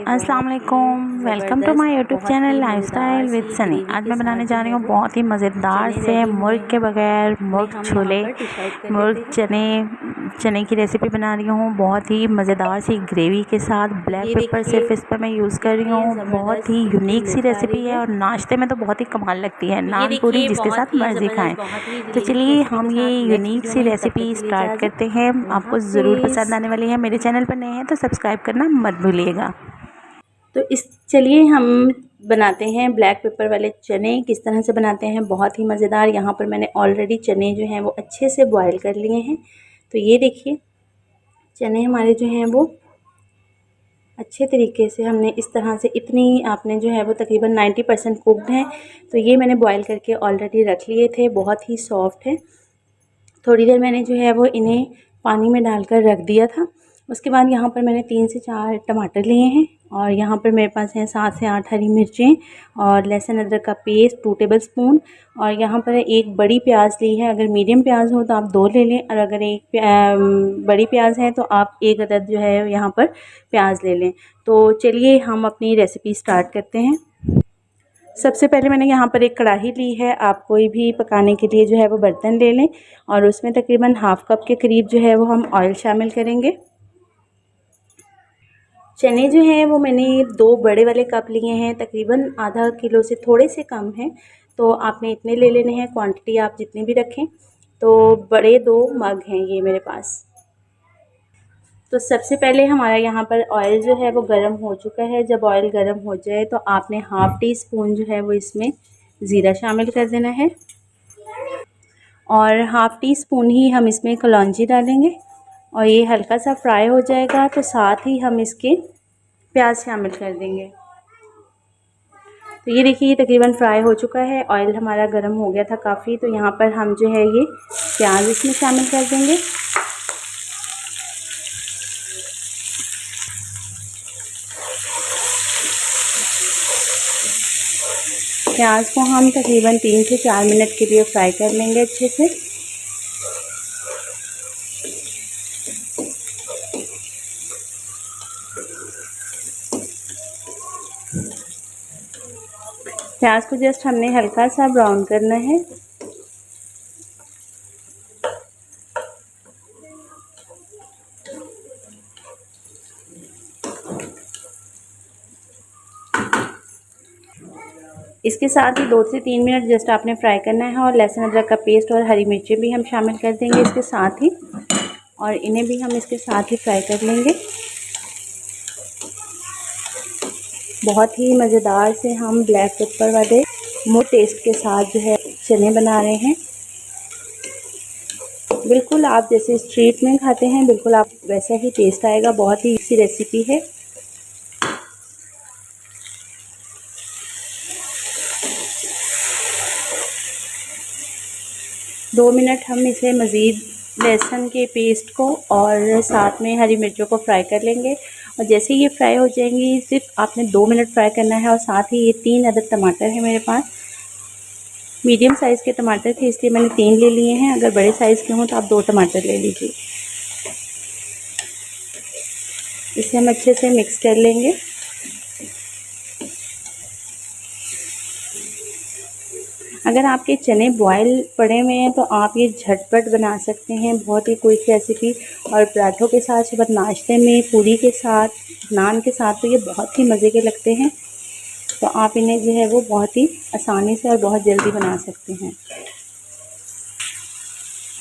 अस्सलाम वालेकुम, welcome to my YouTube channel lifestyle with Sunny. आज मैं बनाने जा रही हूँ बहुत ही मज़ेदार से मुर्ग के बगैर मुर्ग छोले, मुर्ग चने की रेसिपी बना रही हूँ। बहुत ही मज़ेदार सी ग्रेवी के साथ ब्लैक पेपर सिर्फ इस पर मैं यूज़ कर रही हूँ। बहुत ही यूनिक सी रेसिपी है और नाश्ते में तो बहुत ही कमाल लगती है। नान पूरी जिसके साथ मर्जी खाएँ। तो चलिए हम ये यूनिक सी रेसिपी स्टार्ट करते हैं। आपको ज़रूर पसंद आने वाली है। मेरे चैनल पर नए हैं तो सब्सक्राइब करना मत भूलिएगा। तो चलिए हम बनाते हैं ब्लैक पेपर वाले चने। किस तरह से बनाते हैं, बहुत ही मज़ेदार। यहाँ पर मैंने ऑलरेडी चने जो हैं वो अच्छे से बॉईल कर लिए हैं। तो ये देखिए चने हमारे जो हैं वो अच्छे तरीके से हमने इस तरह से इतनी आपने जो है वो तकरीबन 90% कुक्ड हैं। तो ये मैंने बॉईल करके ऑलरेडी रख लिए थे, बहुत ही सॉफ्ट है। थोड़ी देर मैंने जो है वो इन्हें पानी में डालकर रख दिया था। उसके बाद यहाँ पर मैंने 3 से 4 टमाटर लिए हैं और यहाँ पर मेरे पास हैं 7 से 8 हरी मिर्चें और लहसुन अदरक का पेस्ट 2 टेबलस्पून। और यहाँ पर एक बड़ी प्याज ली है। अगर मीडियम प्याज हो तो आप 2 ले लें और अगर एक बड़ी प्याज है तो आप एक अदद जो है यहाँ पर प्याज ले लें। तो चलिए हम अपनी रेसिपी स्टार्ट करते हैं। सबसे पहले मैंने यहाँ पर एक कढ़ाई ली है। आप कोई भी पकाने के लिए जो है वो बर्तन ले लें और उसमें तकरीबन हाफ़ कप के करीब जो है वो हम ऑयल शामिल करेंगे। चने जो हैं वो मैंने 2 बड़े वाले कप लिए हैं, तकरीबन आधा किलो से थोड़े से कम हैं। तो आपने इतने ले लेने हैं, क्वांटिटी आप जितनी भी रखें। तो बड़े 2 मग हैं ये मेरे पास। तो सबसे पहले हमारा यहाँ पर ऑयल जो है वो गर्म हो चुका है। जब ऑयल गर्म हो जाए तो आपने हाफ़ टी स्पून जो है वो इसमें ज़ीरा शामिल कर देना है और हाफ़ टी स्पून ही हम इसमें कलौंजी डालेंगे और ये हल्का सा फ्राई हो जाएगा तो साथ ही हम इसके प्याज शामिल कर देंगे। तो ये देखिए ये तकरीबन फ्राई हो चुका है, ऑयल हमारा गर्म हो गया था काफ़ी। तो यहाँ पर हम जो है ये प्याज इसमें शामिल कर देंगे। प्याज को हम तकरीबन 3 से 4 मिनट के लिए फ्राई कर लेंगे अच्छे से। प्याज को जस्ट हमने हल्का सा ब्राउन करना है। इसके साथ ही 2 से 3 मिनट जस्ट आपने फ्राई करना है और लहसुन अदरक का पेस्ट और हरी मिर्चें भी हम शामिल कर देंगे इसके साथ ही और इन्हें भी हम इसके साथ ही फ्राई कर लेंगे। बहुत ही मज़ेदार से हम ब्लैक पेपर वाले मुर्ग टेस्ट के साथ जो है चने बना रहे हैं। बिल्कुल आप जैसे स्ट्रीट में खाते हैं बिल्कुल आप वैसा ही टेस्ट आएगा। बहुत ही इजी रेसिपी है। दो मिनट हम इसे मज़ीद लहसुन के पेस्ट को और साथ में हरी मिर्चों को फ्राई कर लेंगे और जैसे ये फ्राई हो जाएंगी सिर्फ आपने 2 मिनट फ्राई करना है। और साथ ही ये 3 अदद टमाटर है मेरे पास, मीडियम साइज़ के टमाटर थे इसलिए मैंने 3 ले लिए हैं। अगर बड़े साइज़ के हों तो आप 2 टमाटर ले लीजिए। इसे हम अच्छे से मिक्स कर लेंगे। अगर आपके चने बॉयल पड़े हुए हैं तो आप ये झटपट बना सकते हैं, बहुत ही क्विक रेसिपी। और पराठों के साथ, सुबह नाश्ते में, पूरी के साथ, नान के साथ तो ये बहुत ही मज़े के लगते हैं। तो आप इन्हें जो है वो बहुत ही आसानी से और बहुत जल्दी बना सकते हैं।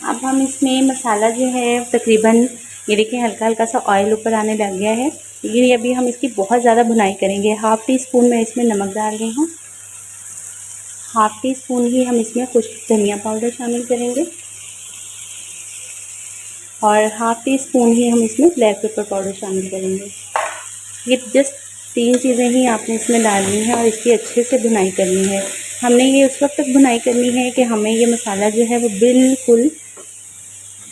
अब हम इसमें मसाला जो है तकरीबन ये देखिए हल्का हल्का सा ऑयल ऊपर आने लग गया है। ये अभी हम इसकी बहुत ज़्यादा भुनाई करेंगे। हाफ़ टी स्पून मैं इसमें नमक डाल रही हूँ। हाफ़ टी स्पून ही हम इसमें खुश्क धनिया पाउडर शामिल करेंगे और हाफ़ टी स्पून ही हम इसमें ब्लैक पेपर पाउडर शामिल करेंगे। ये जस्ट 3 चीज़ें ही आपने इसमें डालनी है और इसकी अच्छे से भुनाई करनी है। हमने ये उस वक्त तक भुनाई करनी है कि हमें ये मसाला जो है वो बिल्कुल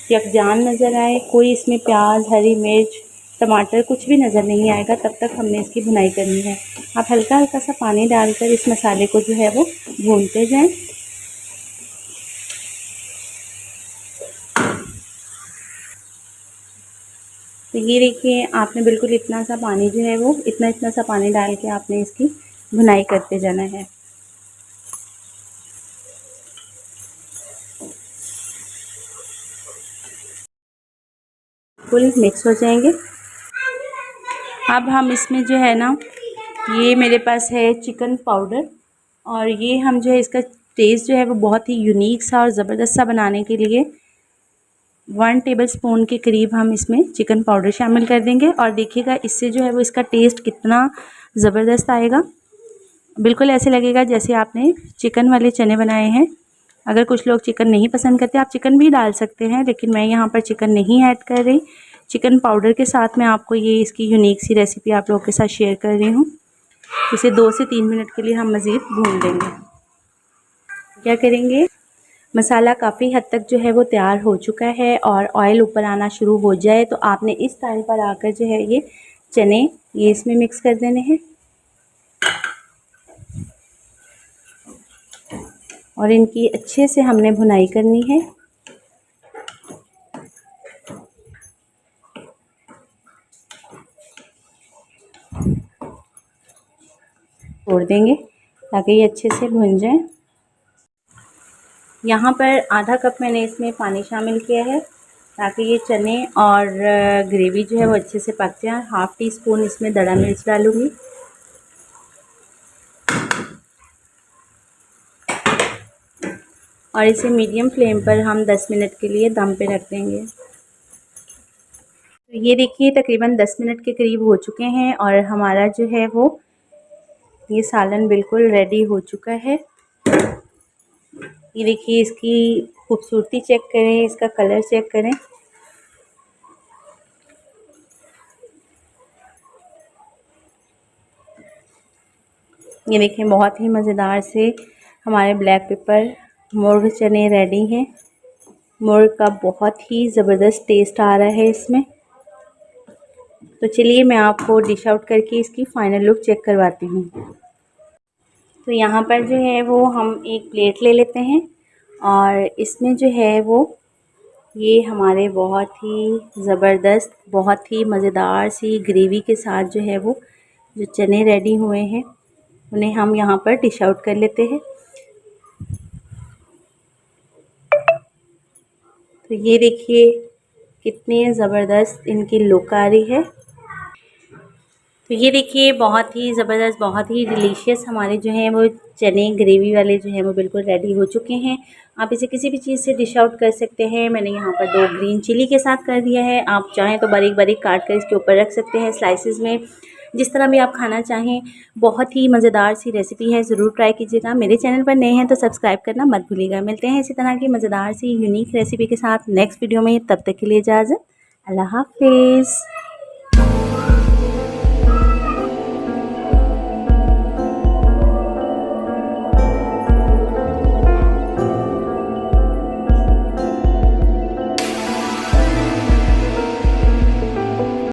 यकजान नज़र आए। कोई इसमें प्याज, हरी मिर्च, टमाटर कुछ भी नज़र नहीं आएगा, तब तक हमने इसकी भुनाई करनी है। आप हल्का हल्का सा पानी डालकर इस मसाले को जो है वो भूनते जाएं। तो ये देखिए, आपने बिल्कुल इतना सा पानी जो है वो इतना सा पानी डाल के आपने इसकी भुनाई करते जाना है। फुल मिक्स हो जाएंगे। अब हम इसमें जो है ना, ये मेरे पास है चिकन पाउडर, और ये हम जो है इसका टेस्ट जो है वो बहुत ही यूनिक सा और ज़बरदस्त सा बनाने के लिए 1 टेबलस्पून के करीब हम इसमें चिकन पाउडर शामिल कर देंगे। और देखिएगा इससे जो है वो इसका टेस्ट कितना ज़बरदस्त आएगा। बिल्कुल ऐसे लगेगा जैसे आपने चिकन वाले चने बनाए हैं। अगर कुछ लोग चिकन नहीं पसंद करते, आप चिकन भी डाल सकते हैं, लेकिन मैं यहाँ पर चिकन नहीं ऐड कर रही। चिकन पाउडर के साथ मैं आपको ये इसकी यूनिक सी रेसिपी आप लोगों के साथ शेयर कर रही हूँ। इसे 2 से 3 मिनट के लिए हम मज़ीद भून देंगे। क्या करेंगे, मसाला काफ़ी हद तक जो है वो तैयार हो चुका है और ऑयल ऊपर आना शुरू हो जाए तो आपने इस टाइम पर आकर जो है ये चने ये इसमें मिक्स कर देने हैं और इनकी अच्छे से हमने भुनाई करनी है। छोड़ देंगे ताकि ये अच्छे से भुन जाए। यहाँ पर आधा कप मैंने इसमें पानी शामिल किया है ताकि ये चने और ग्रेवी जो है वो अच्छे से पक जाए। 1/2 टीस्पून इसमें दड़ा मिर्च डालूँगी और इसे मीडियम फ्लेम पर हम 10 मिनट के लिए दम पे रख देंगे। तो ये देखिए तकरीबन 10 मिनट के करीब हो चुके हैं और हमारा जो है वो ये सालन बिल्कुल रेडी हो चुका है। ये देखिए, इसकी खूबसूरती चेक करें, इसका कलर चेक करें। ये देखिए, बहुत ही मज़ेदार से हमारे ब्लैक पेपर मुर्ग चने रेडी हैं। मुर्ग का बहुत ही ज़बरदस्त टेस्ट आ रहा है इसमें। तो चलिए मैं आपको डिश आउट करके इसकी फ़ाइनल लुक चेक करवाती हूँ। तो यहाँ पर जो है वो हम एक प्लेट ले लेते हैं और इसमें जो है वो ये हमारे बहुत ही ज़बरदस्त, बहुत ही मज़ेदार सी ग्रेवी के साथ जो है वो जो चने रेडी हुए हैं उन्हें हम यहाँ पर डिश आउट कर लेते हैं। तो ये देखिए कितनी ज़बरदस्त इनकी लुक आ रही है। तो ये देखिए, बहुत ही ज़बरदस्त, बहुत ही डिलीशियस हमारे जो हैं वो चने ग्रेवी वाले जो हैं वो बिल्कुल रेडी हो चुके हैं। आप इसे किसी भी चीज़ से डिश आउट कर सकते हैं। मैंने यहाँ पर 2 ग्रीन चिली के साथ कर दिया है। आप चाहें तो बारीक बारीक काट कर इसके ऊपर रख सकते हैं स्लाइसिस में, जिस तरह भी आप खाना चाहें। बहुत ही मज़ेदार सी रेसिपी है, ज़रूर ट्राई कीजिएगा। मेरे चैनल पर नए हैं तो सब्सक्राइब करना मत भूलिएगा। मिलते हैं इसी तरह की मज़ेदार सी यूनिक रेसिपी के साथ नेक्स्ट वीडियो में। तब तक के लिए इजाज़त, अल्लाह हाफिज़।